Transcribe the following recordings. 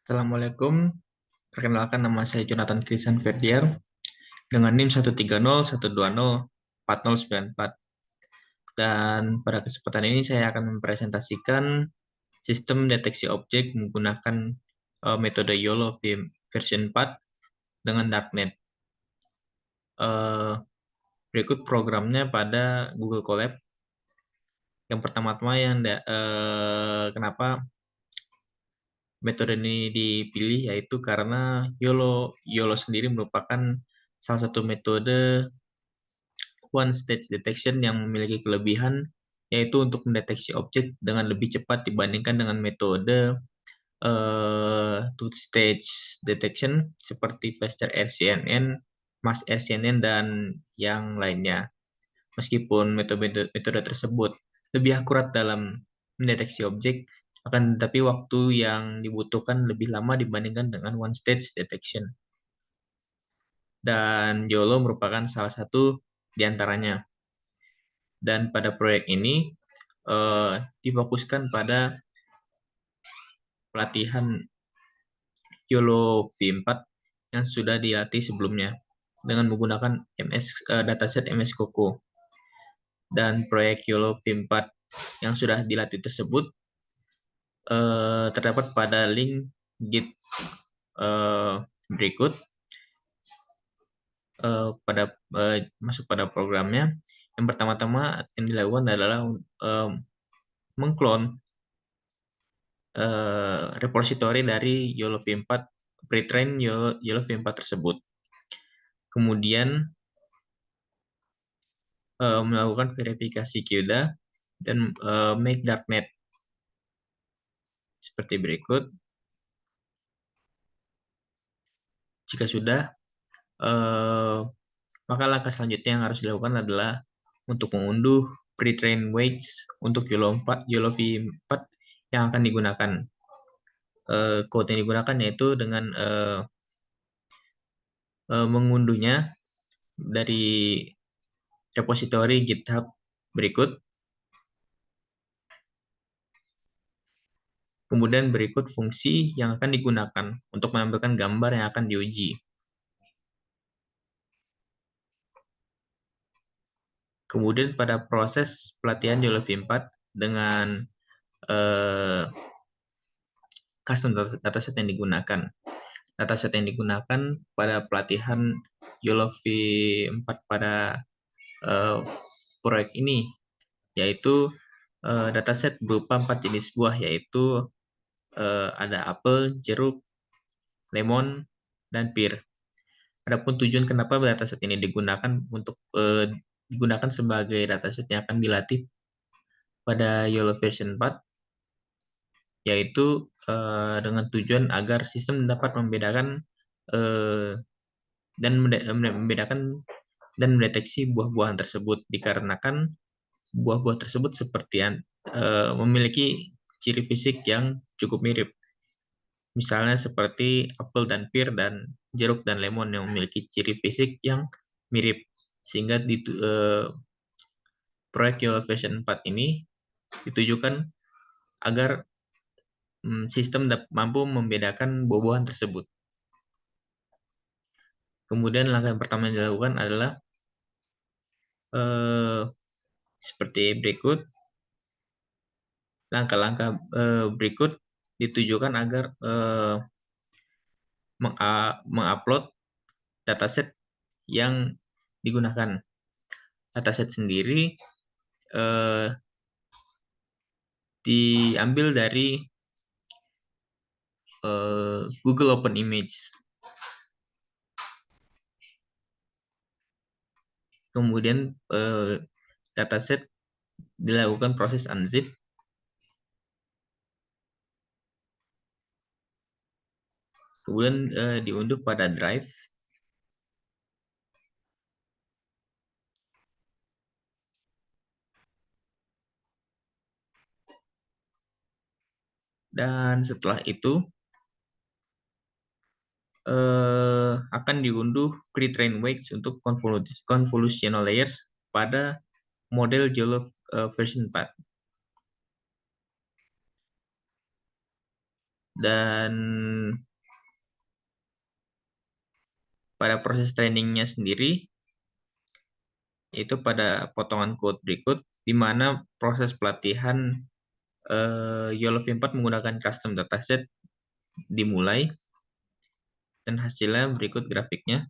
Assalamualaikum, perkenalkan nama saya Jonathan Christian Ferdier dengan NIM 13012040944. Dan pada kesempatan ini saya akan mempresentasikan sistem deteksi objek menggunakan metode YOLO version 4 dengan Darknet. Berikut programnya pada Google Colab. Yang pertama-tama kenapa metode ini dipilih, yaitu karena YOLO sendiri merupakan salah satu metode one stage detection yang memiliki kelebihan, yaitu untuk mendeteksi objek dengan lebih cepat dibandingkan dengan metode two stage detection seperti Faster RCNN, Mass RCNN, dan yang lainnya. Meskipun metode tersebut lebih akurat dalam mendeteksi objek, akan tetapi waktu yang dibutuhkan lebih lama dibandingkan dengan one stage detection. Dan YOLO merupakan salah satu di antaranya. Dan pada proyek ini difokuskan pada pelatihan YOLO V4 yang sudah dilatih sebelumnya dengan menggunakan dataset MS Coco. Dan proyek YOLO V4 yang sudah dilatih tersebut terdapat pada link Git berikut. Masuk pada programnya. Yang pertama-tama yang dilakukan adalah mengklon repository dari YOLO V4, pre-train YOLO V4 tersebut. Kemudian melakukan verifikasi CUDA dan make darknet seperti berikut. Jika sudah, maka langkah selanjutnya yang harus dilakukan adalah untuk mengunduh pre-train weights untuk YOLO V4 yang akan digunakan. Code yang digunakan yaitu dengan mengunduhnya dari repository GitHub berikut. Kemudian berikut fungsi yang akan digunakan untuk menampilkan gambar yang akan diuji. Kemudian pada proses pelatihan YOLO V4 dengan custom dataset yang digunakan. Dataset yang digunakan pada pelatihan YOLO V4 pada proyek ini yaitu dataset berupa 4 jenis buah, yaitu ada apel, jeruk, lemon, dan pir. Adapun tujuan kenapa dataset ini digunakan sebagai dataset yang akan dilatih pada YOLO version 4, yaitu dengan tujuan agar sistem dapat membedakan dan mendeteksi buah-buahan tersebut, dikarenakan buah-buah tersebut memiliki ciri fisik yang cukup mirip. Misalnya seperti apel dan pir, dan jeruk dan lemon yang memiliki ciri fisik yang mirip. Sehingga proyek YOLO version 4 ini ditujukan agar sistem mampu membedakan buah-buahan tersebut. Kemudian langkah yang pertama yang dilakukan adalah seperti berikut. Langkah-langkah berikut ditujukan agar mengupload dataset yang digunakan. Dataset sendiri diambil dari Google Open Image. Kemudian dataset dilakukan proses unzip. Kemudian diunduh pada drive. Dan setelah itu akan diunduh pre-train weights untuk convolutional layers pada model YOLO version 4. Dan pada proses trainingnya sendiri, itu pada potongan code berikut, di mana proses pelatihan YOLO V4 menggunakan custom dataset dimulai, dan hasilnya berikut grafiknya.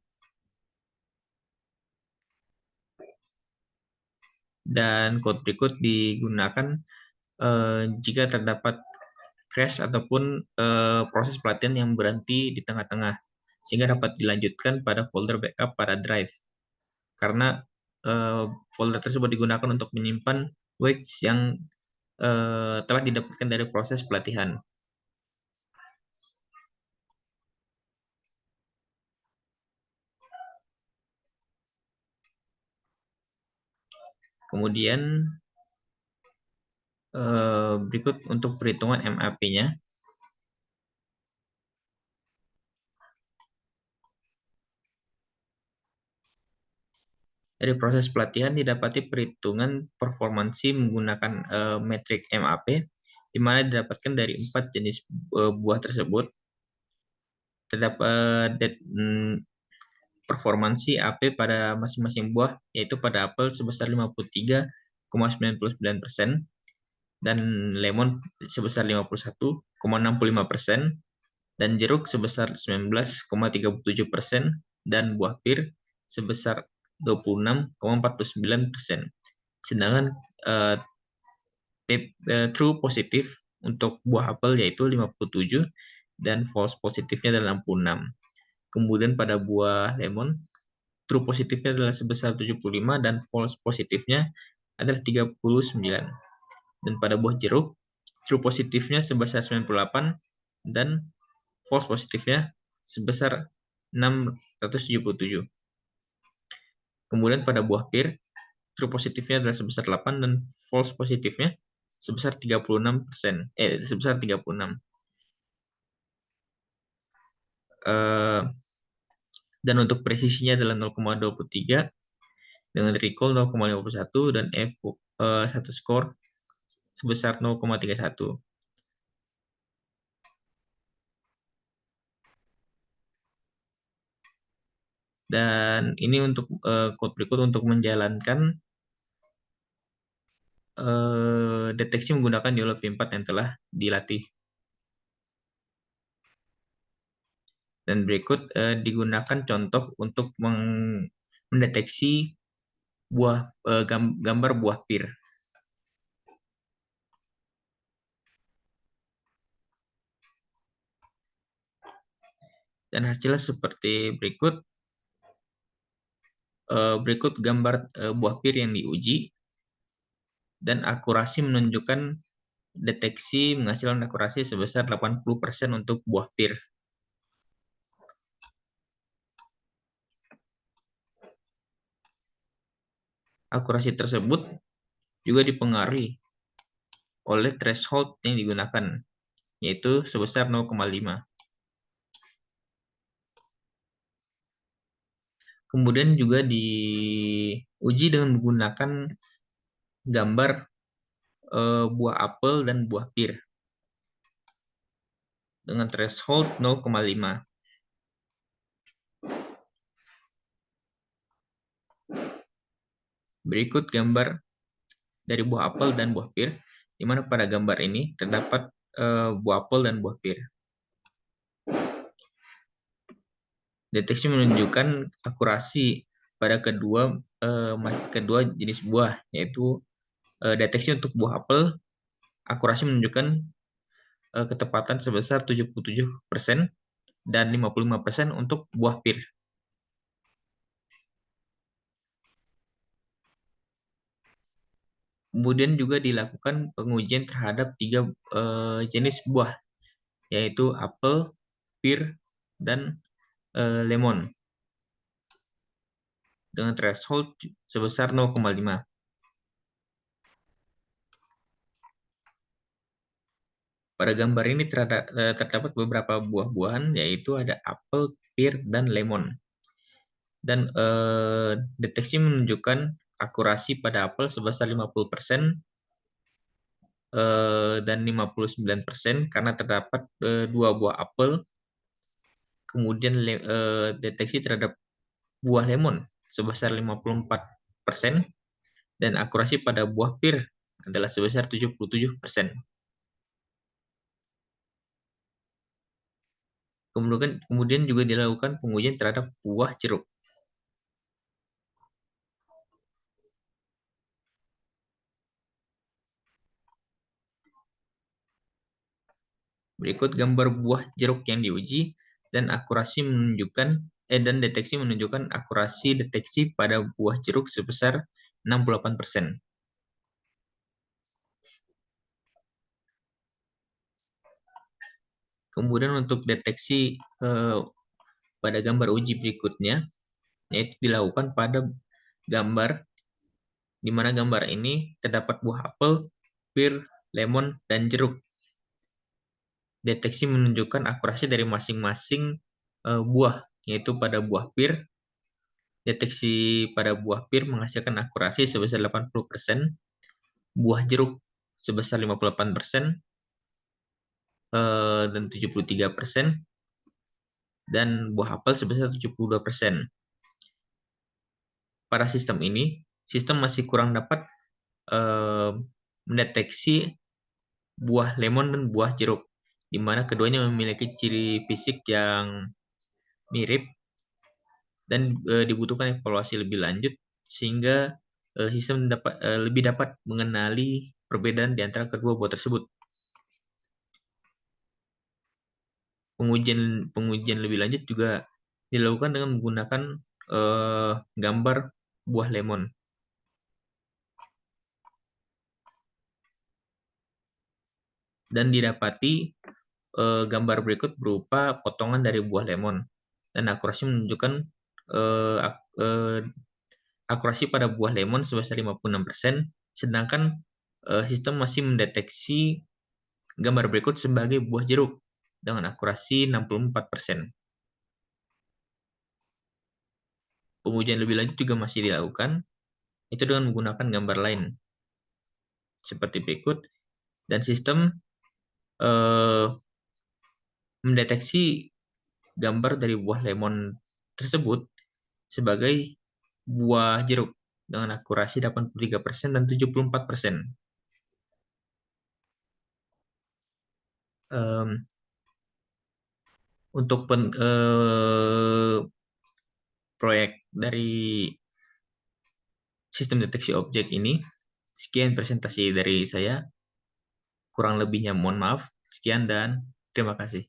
Dan code berikut digunakan jika terdapat crash ataupun proses pelatihan yang berhenti di tengah-tengah, sehingga dapat dilanjutkan pada folder backup pada drive. Karena folder tersebut digunakan untuk menyimpan weights yang telah didapatkan dari proses pelatihan. Kemudian berikut untuk perhitungan MAP-nya. Dari proses pelatihan didapati perhitungan performansi menggunakan metrik MAP, di mana didapatkan dari 4 jenis buah tersebut. Terdapat performansi AP pada masing-masing buah, yaitu pada apel sebesar 53,99%, dan lemon sebesar 51,65%, dan jeruk sebesar 19,37%, dan buah pir sebesar 26,49%. Sedangkan true positif untuk buah apel yaitu 57 dan false positifnya adalah 66. Kemudian pada buah lemon, true positifnya adalah sebesar 75 dan false positifnya adalah 39. Dan pada buah jeruk, true positifnya sebesar 98 dan false positifnya sebesar 677. Kemudian pada buah pir, true positifnya adalah sebesar 8 dan false positifnya sebesar 36%. Sebesar 36. Dan untuk presisinya adalah 0,23, dengan recall 0,51 dan F1 score sebesar 0,31. Dan ini untuk code berikut untuk menjalankan deteksi menggunakan YOLO V4 yang telah dilatih. Dan berikut digunakan contoh untuk mendeteksi gambar buah pir. Dan hasilnya seperti berikut. Berikut gambar buah pir yang diuji, dan akurasi menunjukkan deteksi menghasilkan akurasi sebesar 80% untuk buah pir. Akurasi tersebut juga dipengaruhi oleh threshold yang digunakan, yaitu sebesar 0,5. Kemudian juga diuji dengan menggunakan gambar buah apel dan buah pir dengan threshold 0,5. Berikut gambar dari buah apel dan buah pir, di mana pada gambar ini terdapat buah apel dan buah pir. Deteksi menunjukkan akurasi pada kedua jenis buah, yaitu deteksi untuk buah apel, akurasi menunjukkan ketepatan sebesar 77% dan 55% untuk buah pir. Kemudian juga dilakukan pengujian terhadap 3 jenis buah, yaitu apel, pir, dan lemon dengan threshold sebesar 0,5. Pada gambar ini terdapat beberapa buah-buahan, yaitu ada apel, pir, dan lemon. Dan deteksi menunjukkan akurasi pada apel sebesar 50%, dan 59% karena terdapat 2 buah apel. Kemudian deteksi terhadap buah lemon sebesar 54% dan akurasi pada buah pir adalah sebesar 77%. Kemudian juga dilakukan pengujian terhadap buah jeruk. Berikut gambar buah jeruk yang diuji dan deteksi menunjukkan akurasi deteksi pada buah jeruk sebesar 68%. Kemudian untuk deteksi pada gambar uji berikutnya, yaitu dilakukan pada gambar di mana gambar ini terdapat buah apel, pir, lemon, dan jeruk. Deteksi menunjukkan akurasi dari masing-masing buah, yaitu pada buah pir. Deteksi pada buah pir menghasilkan akurasi sebesar 80%, buah jeruk sebesar 58%, dan 73%, dan buah apel sebesar 72%. Pada sistem ini, sistem masih kurang dapat mendeteksi buah lemon dan buah jeruk, di mana keduanya memiliki ciri fisik yang mirip dan dibutuhkan evaluasi lebih lanjut sehingga sistem lebih dapat mengenali perbedaan di antara kedua buah tersebut. Pengujian lebih lanjut juga dilakukan dengan menggunakan gambar buah lemon. Dan didapati gambar berikut berupa potongan dari buah lemon dan akurasi menunjukkan akurasi pada buah lemon sebesar 56%, sedangkan sistem masih mendeteksi gambar berikut sebagai buah jeruk dengan akurasi 64%. Pengujian lebih lanjut juga masih dilakukan, itu dengan menggunakan gambar lain seperti berikut, dan sistem mendeteksi gambar dari buah lemon tersebut sebagai buah jeruk dengan akurasi 83% dan 74%. Untuk proyek dari sistem deteksi objek ini, sekian presentasi dari saya. Kurang lebihnya mohon maaf. Sekian dan terima kasih.